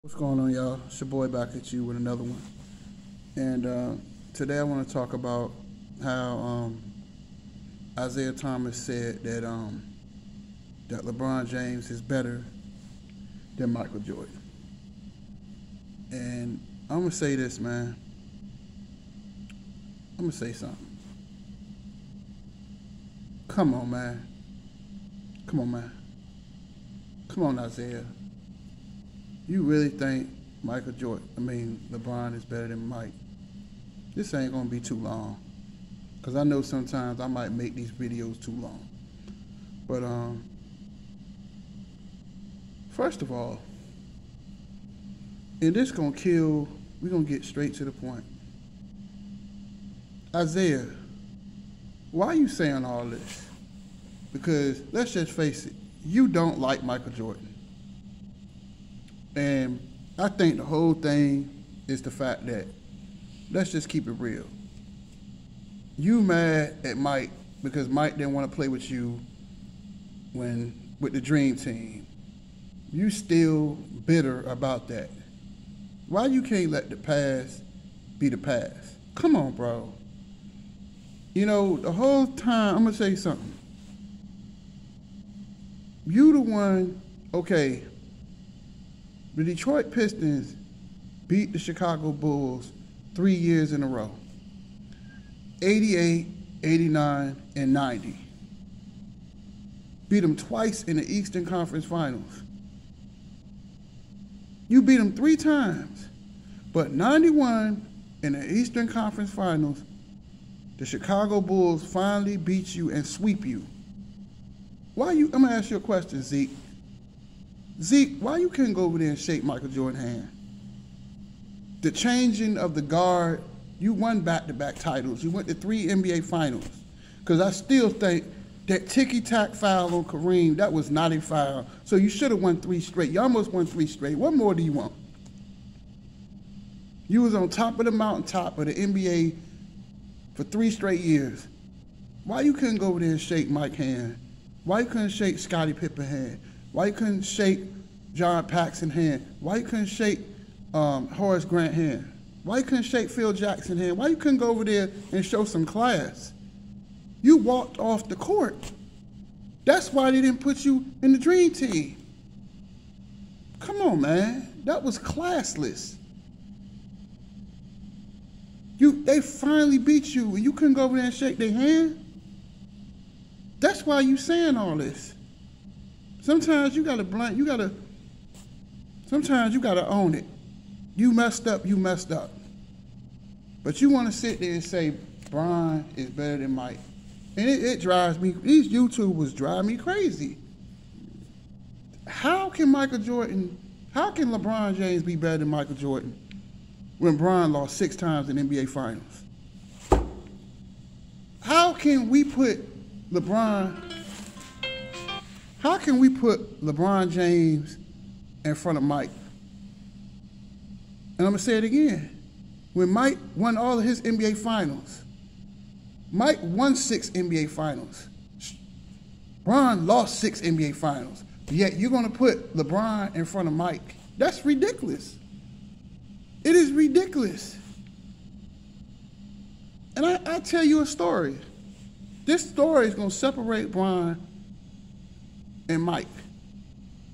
What's going on, y'all? It's your boy back at you with another one. And today I want to talk about how Isiah Thomas said that LeBron James is better than Michael Jordan. And I'm going to say this, man. I'm going to say something. Come on, man. Come on, man. Come on, Isiah. You really think LeBron is better than Mike? This ain't gonna be too long, cause I know sometimes I might make these videos too long. But first of all, and this gonna kill. We're gonna get straight to the point. Isiah, why are you saying all this? Because let's just face it, you don't like Michael Jordan. And I think the whole thing is the fact that, let's just keep it real. You mad at Mike because Mike didn't want to play with you with the Dream Team. You still bitter about that. Why you can't let the past be the past? Come on, bro. You know, the whole time, I'm going to say something. You the one, okay, the Detroit Pistons beat the Chicago Bulls 3 years in a row. 88, 89, and 90. Beat them twice in the Eastern Conference Finals. You beat them 3 times. But 91 in the Eastern Conference Finals, the Chicago Bulls finally beat you and sweep you. I'm going to ask you a question, Zeke. Zeke, why you couldn't go over there and shake Michael Jordan's hand? The changing of the guard, you won back-to-back titles. You went to 3 NBA Finals. Because I still think that ticky-tack foul on Kareem, that was not a foul. So you should have won 3 straight. You almost won 3 straight. What more do you want? You was on top of the mountaintop of the NBA for 3 straight years. Why you couldn't go over there and shake Mike's hand? Why you couldn't shake Scottie Pippen's hand? Why you couldn't shake John Paxson's hand? Why you couldn't shake Horace Grant's hand? Why you couldn't shake Phil Jackson's hand? Why you couldn't go over there and show some class? You walked off the court. That's why they didn't put you in the Dream Team. Come on, man. That was classless. They finally beat you and you couldn't go over there and shake their hand? That's why you saying all this. Sometimes you gotta sometimes you gotta own it. You messed up. But you wanna sit there and say, Bron is better than Mike. And it drives me, these YouTubers drive me crazy. How can LeBron James be better than Michael Jordan when Bron lost 6 times in NBA Finals? How can we put LeBron James in front of Mike? And I'm going to say it again. When Mike won all of his NBA Finals, Mike won 6 NBA Finals. Bron lost 6 NBA Finals. Yet you're going to put LeBron in front of Mike. That's ridiculous. It is ridiculous. And I tell you a story. This story is going to separate Bron and Mike.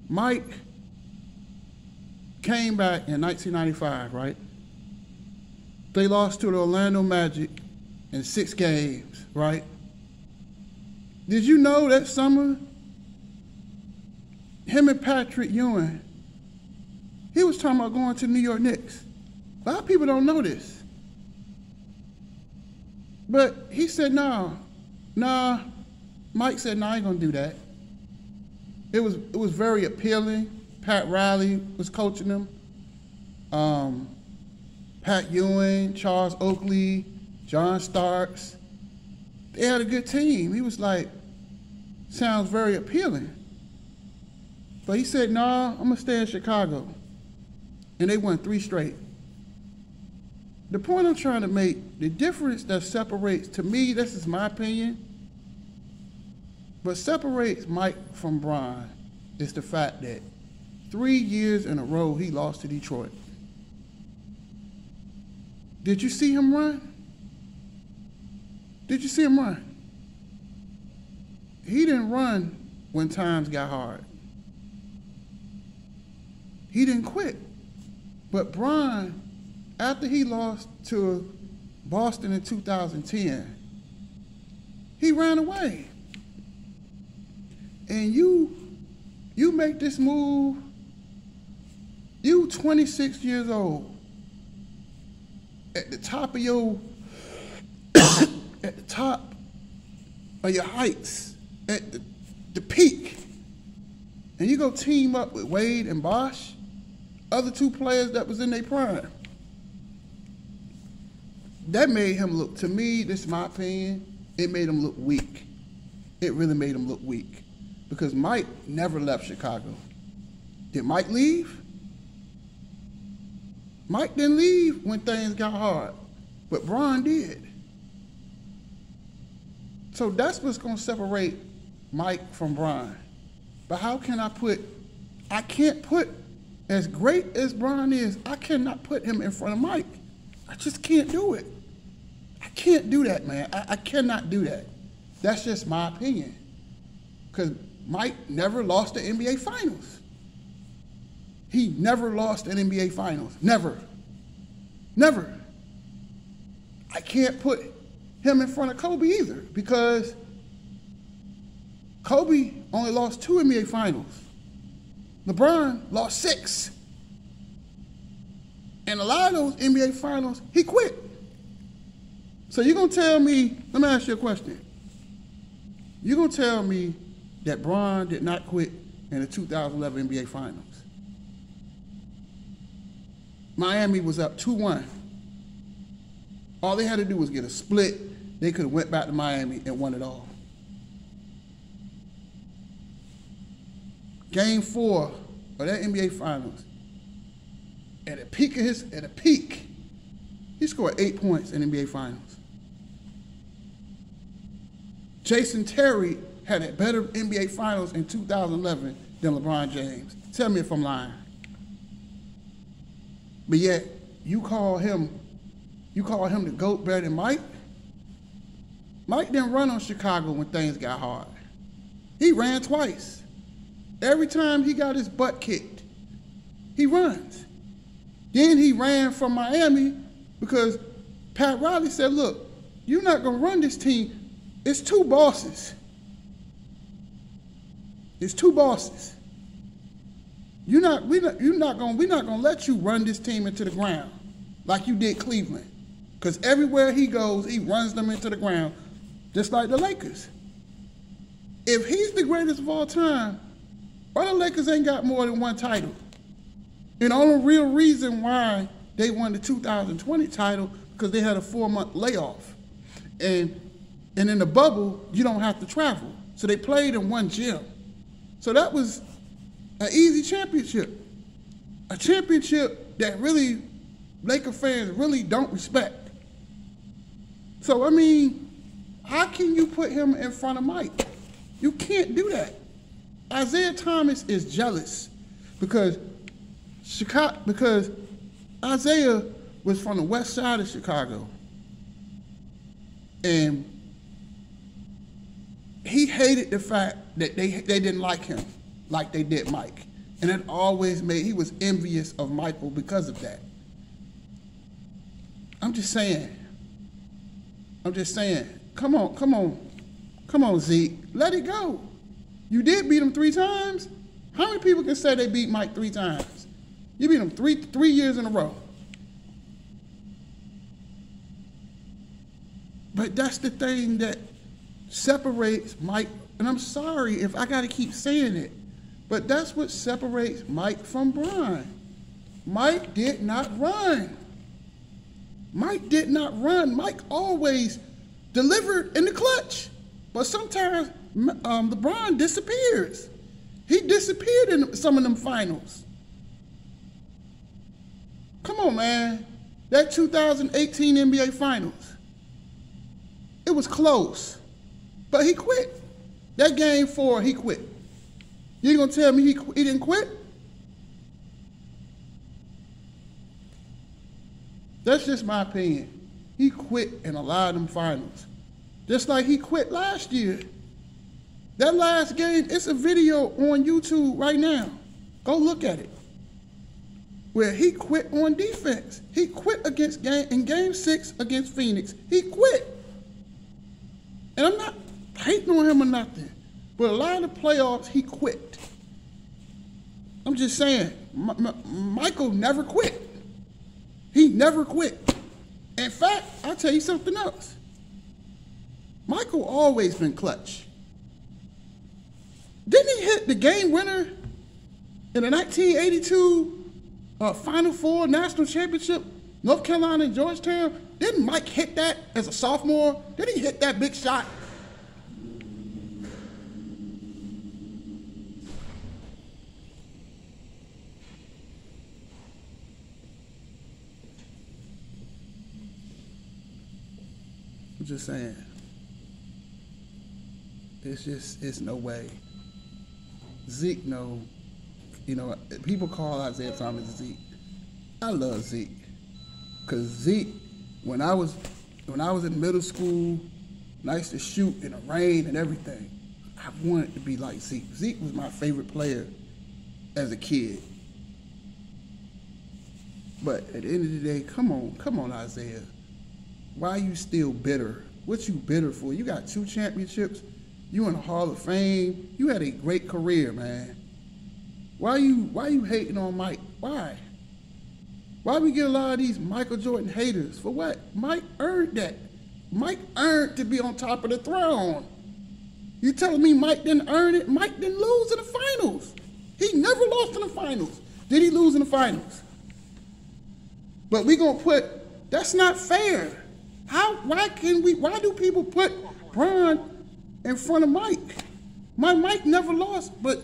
Mike came back in 1995, right? They lost to the Orlando Magic in 6 games, right? Did you know that summer, him and Patrick Ewing, he was talking about going to the New York Knicks. A lot of people don't know this. But he said, nah. Mike said, I ain't gonna do that. It was very appealing. Pat Riley was coaching them. Pat Ewing, Charles Oakley, John Starks. They had a good team. He was like, sounds very appealing. But he said, I'm gonna stay in Chicago. And they won 3 straight. The point I'm trying to make, the difference that separates, to me, this is my opinion, but separates Mike from Bron is the fact that 3 years in a row he lost to Detroit. Did you see him run? Did you see him run? He didn't run when times got hard. He didn't quit. But Bron, after he lost to Boston in 2010, he ran away. And you make this move, you 26 years old, at the top of your, at the top of your heights, at the peak, and you go team up with Wade and Bosh, other two players that was in their prime. That made him look, to me, this is my opinion, it made him look weak. It really made him look weak. Because Mike never left Chicago. Did Mike leave? Mike didn't leave when things got hard, but Bron did. So that's what's going to separate Mike from Bron. But how can I can't put, as great as Bron is, I cannot put him in front of Mike. I just can't do it. I can't do that, man. I cannot do that. That's just my opinion. Because Mike never lost the NBA Finals. He never lost an NBA Finals. Never. Never. I can't put him in front of Kobe either, because Kobe only lost 2 NBA Finals. LeBron lost 6. And a lot of those NBA Finals, he quit. So you're going to tell me, let me ask you a question. You're going to tell me that Bron did not quit in the 2011 NBA Finals. Miami was up 2-1. All they had to do was get a split. They could have went back to Miami and won it all. Game 4 of that NBA Finals, at a peak, he scored 8 points in NBA Finals. Jason Terry had a better NBA Finals in 2011 than LeBron James. Tell me if I'm lying. But yet, you call him the GOAT better than Mike? Mike didn't run on Chicago when things got hard. He ran twice. Every time he got his butt kicked, he runs. Then he ran from Miami because Pat Riley said, look, you're not going to run this team. It's 2 bosses. It's 2 bosses. We're not gonna let you run this team into the ground like you did Cleveland. Because everywhere he goes, he runs them into the ground, just like the Lakers. If he's the greatest of all time, why the Lakers ain't got more than 1 title? And the only real reason why they won the 2020 title, because they had a 4-month layoff. And in the bubble, you don't have to travel. So they played in one gym. So that was an easy championship. A championship that really Laker fans really don't respect. So, I mean, how can you put him in front of Mike? You can't do that. Isiah Thomas is jealous because Isiah was from the west side of Chicago. And he hated the fact that they didn't like him like they did Mike. And it always he was envious of Michael because of that. I'm just saying. Come on, Zeke. Let it go. You did beat him 3 times. How many people can say they beat Mike 3 times? You beat him three years in a row. But that's the thing that separates Mike, and I'm sorry if I got to keep saying it, but that's what separates Mike from Bron. Mike did not run. Mike did not run. Mike always delivered in the clutch. But sometimes LeBron disappears. He disappeared in some of them finals. Come on, man. That 2018 NBA Finals, it was close, but he quit. That game 4, he quit. You gonna tell me he didn't quit? That's just my opinion. He quit in a lot of them finals. Just like he quit last year. That last game, it's a video on YouTube right now. Go look at it. Where he quit on defense. He quit in game 6 against Phoenix. He quit. And I'm not hating on him or nothing. But a lot of the playoffs, he quit. I'm just saying, Michael never quit. He never quit. In fact, I'll tell you something else. Michael always been clutch. Didn't he hit the game winner in the 1982 Final Four National Championship, North Carolina and Georgetown? Didn't Mike hit that as a sophomore? Did he hit that big shot? I'm just saying. It's no way. Zeke, no. You know, people call Isiah Thomas Zeke. I love Zeke. Because Zeke, when I was in middle school, and I used to shoot in the rain and everything, I wanted to be like Zeke. Zeke was my favorite player as a kid. But at the end of the day, come on, Isiah. Why are you still bitter? What you bitter for? You got 2 championships. You in the Hall of Fame. You had a great career, man. Why you hating on Mike? Why? Why we get a lot of these Michael Jordan haters? For what? Mike earned that. Mike earned to be on top of the throne. You telling me Mike didn't earn it? Mike didn't lose in the finals. He never lost in the finals. Did he lose in the finals? But we gonna put, that's not fair. Why do people put Bron in front of Mike? Mike never lost, but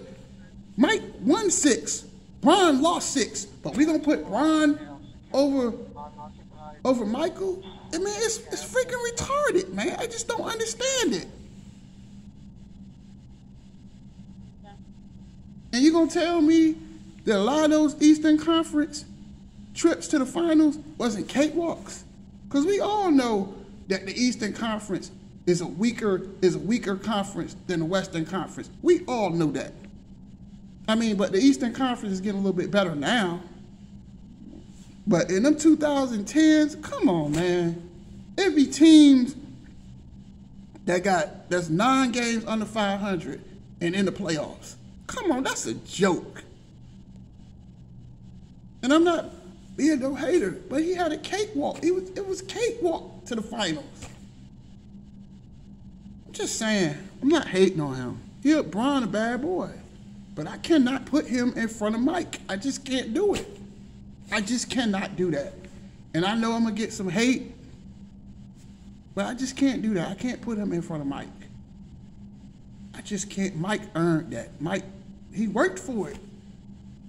Mike won 6. Bron lost 6. But we gonna put Bron over Michael? I mean, it's freaking retarded, man. I just don't understand it. And you gonna tell me that a lot of those Eastern Conference trips to the finals wasn't cakewalks? Because we all know that the Eastern Conference is a weaker conference than the Western Conference. We all know that. I mean, but the Eastern Conference is getting a little bit better now. But in them 2010s, come on, man. It be teams that's 9 games under 500 and in the playoffs. Come on, that's a joke. And I'm not being no hater, but he had a cakewalk. It was cakewalk to the finals. I'm just saying, I'm not hating on him. Bron a bad boy. But I cannot put him in front of Mike. I just can't do it. I just cannot do that. And I know I'm going to get some hate, but I just can't do that. I can't put him in front of Mike. I just can't. Mike earned that. Mike, he worked for it.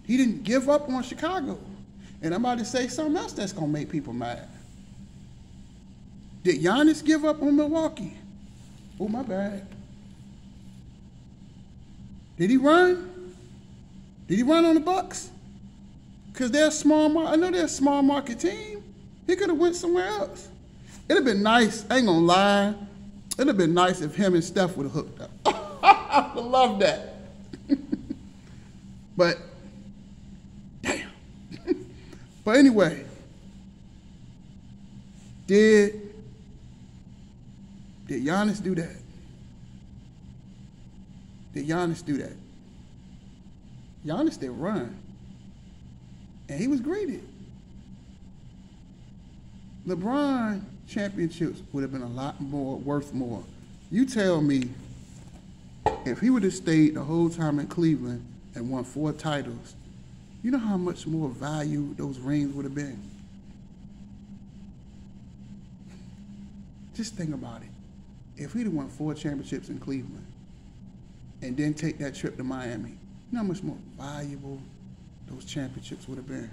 He didn't give up on Chicago. And I'm about to say something else that's going to make people mad. Did Giannis give up on Milwaukee? Oh, my bad. Did he run? Did he run on the Bucks? Because they're a I know they're a small market team. He could have went somewhere else. It'd have been nice, I ain't gonna lie. It'd have been nice if him and Steph would have hooked up. I would love that. But, damn. But anyway, did Giannis do that? Did Giannis do that? Giannis did run. And he was greeted. LeBron championships would have been a lot more, worth more. You tell me, if he would have stayed the whole time in Cleveland and won 4 titles, you know how much more value those rings would have been? Just think about it. If he'd have won 4 championships in Cleveland and then take that trip to Miami, you know how much more valuable those championships would have been?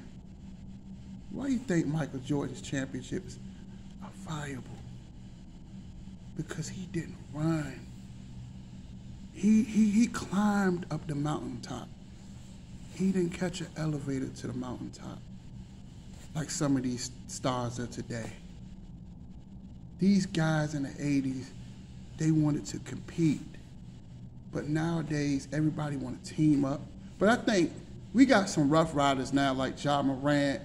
Why do you think Michael Jordan's championships are valuable? Because he didn't run. He climbed up the mountaintop. He didn't catch an elevator to the mountaintop. like some of these stars of today. These guys in the 80s, they wanted to compete. But nowadays, everybody want to team up. But I think we got some rough riders now, like Ja Morant,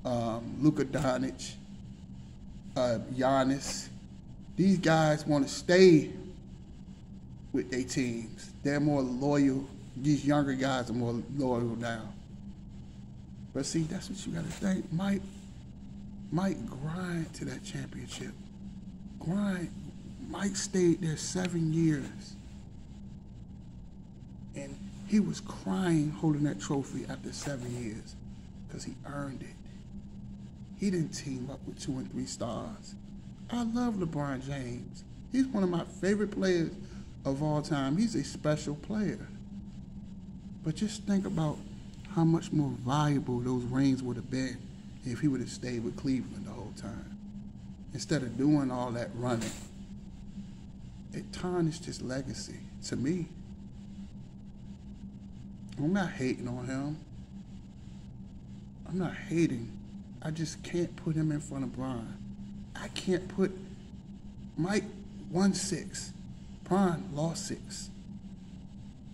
Luka Doncic, Giannis. These guys want to stay with their teams. They're more loyal. These younger guys are more loyal now. But see, that's what you got to think. Mike grind to that championship. Grind. Mike stayed there 7 years. And he was crying holding that trophy after 7 years because he earned it. He didn't team up with 2 and 3 stars. I love LeBron James. He's one of my favorite players of all time. He's a special player. But just think about how much more valuable those rings would have been if he would have stayed with Cleveland the whole time. Instead of doing all that running. It tarnished his legacy, to me. I'm not hating on him. I'm not hating. I just can't put him in front of Bron. I can't put Mike won 6. Bron lost 6.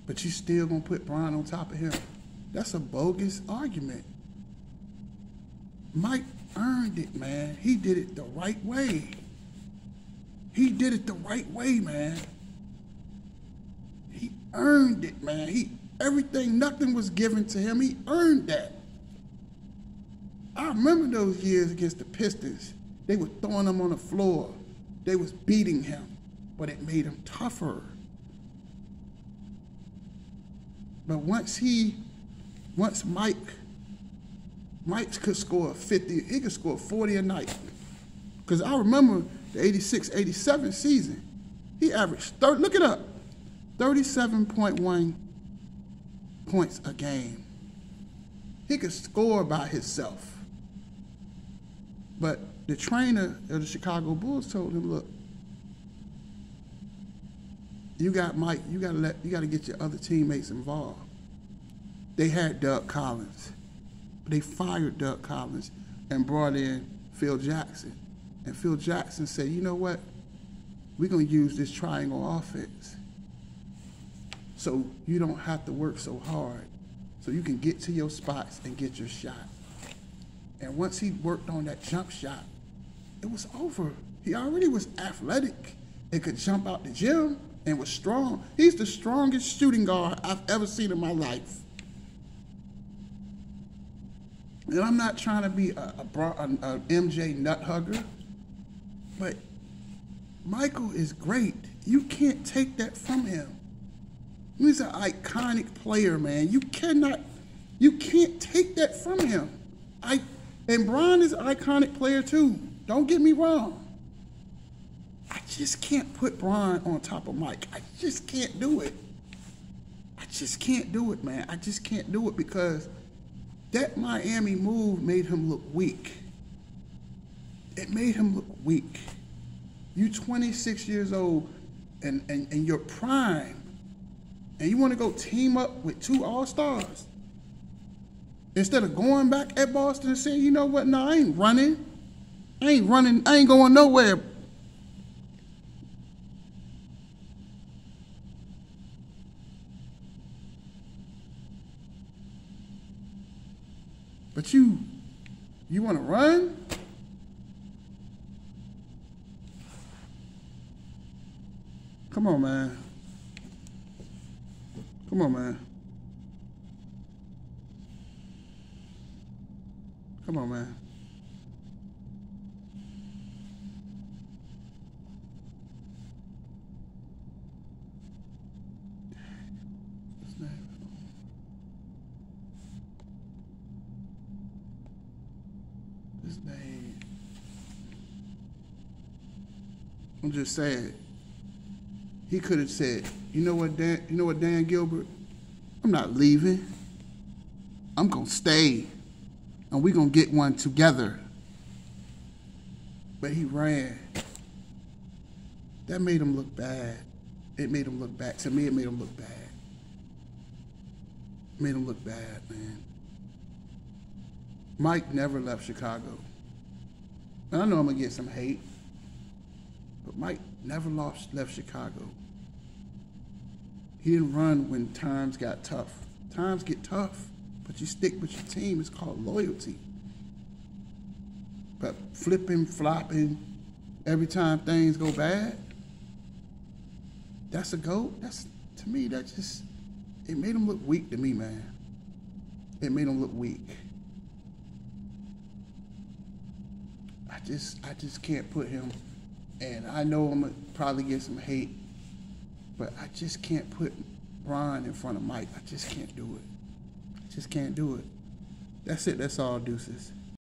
But you still gonna put Bron on top of him. That's a bogus argument. Mike earned it, man. He did it the right way. He did it the right way, man. He earned it, man. Everything, nothing was given to him. He earned that. I remember those years against the Pistons. They were throwing him on the floor. They was beating him, but it made him tougher. But once Mike could score 50, he could score 40 a night. Because I remember the 86-87 season. He averaged, look it up, 37.1 points a game. He could score by himself. But the trainer of the Chicago Bulls told him, look, you got Mike, you got to get your other teammates involved. They had Doug Collins. They fired Doug Collins and brought in Phil Jackson. And Phil Jackson said, you know what? We're going to use this triangle offense so you don't have to work so hard, so you can get to your spots and get your shot. And once he worked on that jump shot, it was over. He already was athletic and could jump out the gym and was strong. He's the strongest shooting guard I've ever seen in my life. And I'm not trying to be a MJ nut hugger, but Michael is great. You can't take that from him. He's an iconic player, man. You can't take that from him. And Bron is an iconic player too. Don't get me wrong. I just can't put Bron on top of Mike. I just can't do it. I just can't do it, man. I just can't do it because that Miami move made him look weak. It made him look weak. You 26 years old and your prime, and you want to go team up with 2 all-stars instead of going back at Boston and saying, you know what, no, I ain't running. I ain't going nowhere. But you want to run? Come on, man. Come on, man. Come on, man. His name. I'm just saying. He could have said, you know what, Dan Gilbert? I'm not leaving. I'm gonna stay. And we're gonna get one together. But he ran. That made him look bad. It made him look bad. To me, it made him look bad. It made him look bad, man. Mike never left Chicago. And I know I'm going to get some hate, but Mike never left Chicago. He didn't run when times got tough. Times get tough, but you stick with your team. It's called loyalty. But flipping, flopping, every time things go bad, that's a GOAT. That's, to me, that just, it made him look weak to me, man. It made him look weak. I just can't put him, and I know I'm gonna probably get some hate, but I just can't put Bron in front of Mike. I just can't do it. I just can't do it. That's it. That's all, deuces.